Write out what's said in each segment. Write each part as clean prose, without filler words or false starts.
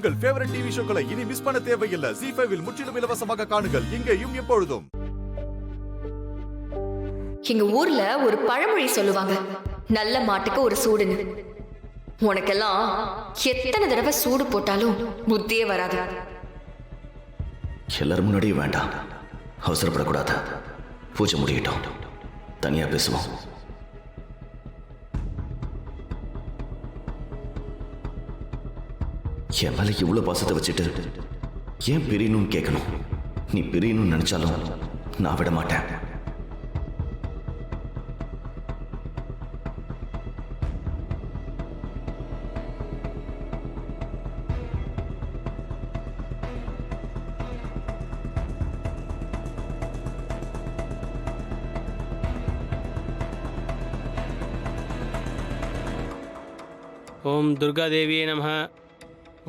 உங்கள் favourite TV ஷோக்களை இனி miss பண்ண தேவையில்லை. ZEE5 இல் முற்றிலும் இலவசமாக காணுங்கள். இங்கேயும் எப்பொழுதும். எங்க ஊர்ல ஒரு பழமொழி சொல்லுவாங்க, நல்ல மாட்டுக்கு ஒரு சூடுன்னு. உனக்கெல்லாம் எத்தனை தடவை சூடு போட்டாலும் புத்தியே வராது. எல்லாரும் முன்னாடியும் வேண்டாம், அவசரப்படக்கூடாது. பூஜை முடியட்டும், தனியா பேசுவோம். என் மேல இவ்வளவு பாசத்தை வச்சுட்டு ஏன் பிரியணும்னு கேட்கணும்? நீ பிரியணும்னு நினைச்சாலும் நான் விட மாட்டேன். ஓம் துர்கா தேவியே நமஹ.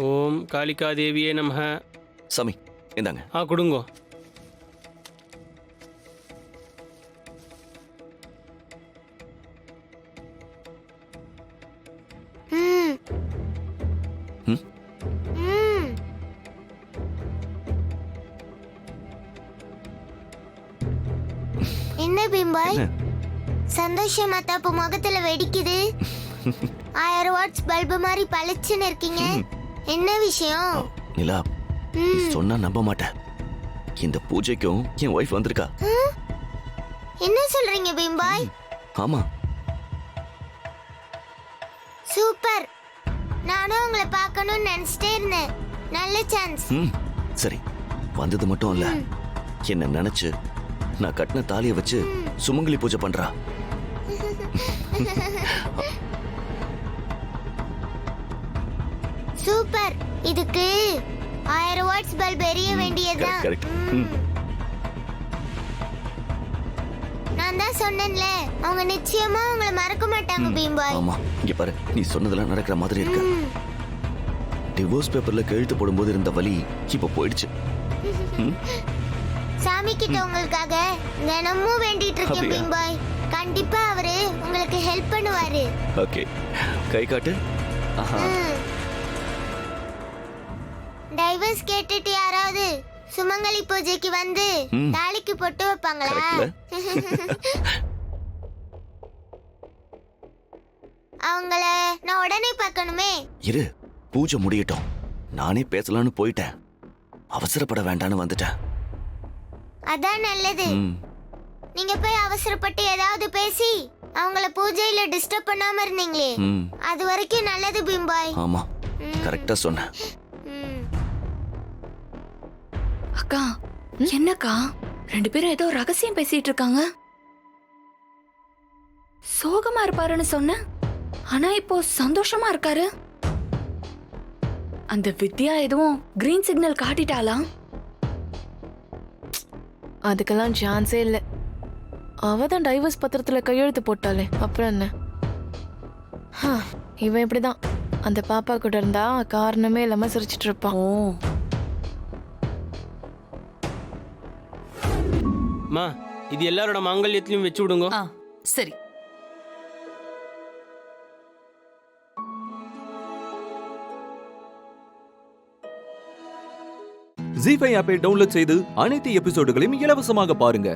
ஓம் காளிகா தேவியே நமஹ. சாமி இந்தாங்க. கொடுங்கோ. என்ன பீம்பாய், சந்தோஷமா தப்பு முகத்துல வெடிக்குது. 1000 வாட்ஸ் பல்பு மாதிரி பளிச்சுன்னு இருக்கீங்க. என்ன விஷயம்? நிலா, நீ சொன்னா நம்ப மாட்டேன். இந்த பூஜைக்கும் என் வைஃப் வந்திருக்கா. என்ன சொல்றீங்க பீம்பாய்? ஆமா. சூப்பர். நானும் உங்களை பார்க்கணும்னு நினைச்சிட்டே இருந்தேன். நல்ல சான்ஸ். சரி, வந்தது மட்டும் இல்ல, என்ன நினைச்சு நான் கட்டின தாலியை வச்சு சுமங்கலி பூஜை பண்றா. சூப்பர். இதுக்கு 1000 வாட்ஸ் பல்ப் எரிய வேண்டியதுதான். நான் தான் சொன்னேன்ல, அவங்க நிச்சயமா உங்களை மறக்க மாட்டாங்க பீம்பாய். ஆமா, இங்க பாரு, நீ சொன்னதெல்லாம் நடக்கிற மாதிரி இருக்கு. டிவோர்ஸ் பேப்பர்ல கையெழுத்து போடும்போது இருந்த வலி இப்ப போயிடுச்சு. சாமி கிட்ட உங்களுக்காக தினமும் வேண்டிட்டு இருக்கேன் பீம்பாய். கண்டிப்பா அவரு உங்களுக்கு ஹெல்ப் பண்ணுவாரு. ஓகே, கை காட்டு. டைவர்ஸ் கேட்டுட்டு யாராவது சுமங்கலி பூஜைக்கு வந்து தாலிக்கு பொட்டு வைப்பாங்களா? அவங்கள நான் உடனே பார்க்கணுமே. இரு, பூஜை முடியட்டும். நானே பேசலாம்னு போயிட்டேன், அவசரப்பட வேண்டான்னு வந்துட்டேன். அதான் நல்லது. நீங்க போய் அவசரப்பட்டு ஏதாவது பேசி அவங்கள பூஜையில டிஸ்டர்ப் பண்ணாம இருந்தீங்களே, அது வரைக்கும் நல்லது பீம்பாய். ஆமா, கரெக்டா சொன்ன. அக்கா, என்னக்கா ரெண்டு பேரும் ஏதோ ரகசியம் பேசிட்டு இருக்காங்க? சோகமா இருப்பாருன்னு சொன்ன, ஆனா இப்போ சந்தோஷமா இருக்காரு. அந்த வித்யா எதுவும் கிரீன் சிக்னல் காட்டிட்டாளா? அதுக்கெல்லாம் சான்ஸே இல்ல. அவதான் டைவர்ஸ் பத்திரத்துல கையெழுத்து போட்டாலே, அப்புறம் என்ன? இவன் இப்படிதான் அந்த பாப்பா கூட இருந்தா காரணமே இல்லாம சிரிச்சிட்டு இருப்பான். மா, இது எல்லாரோட மாங்கல்யத்திலையும் வச்சு விடுங்க. சரி. ZEE5 ஆப்பை டவுன்லோட் செய்து அனைத்து எபிசோடுகளையும் இலவசமாக பாருங்க.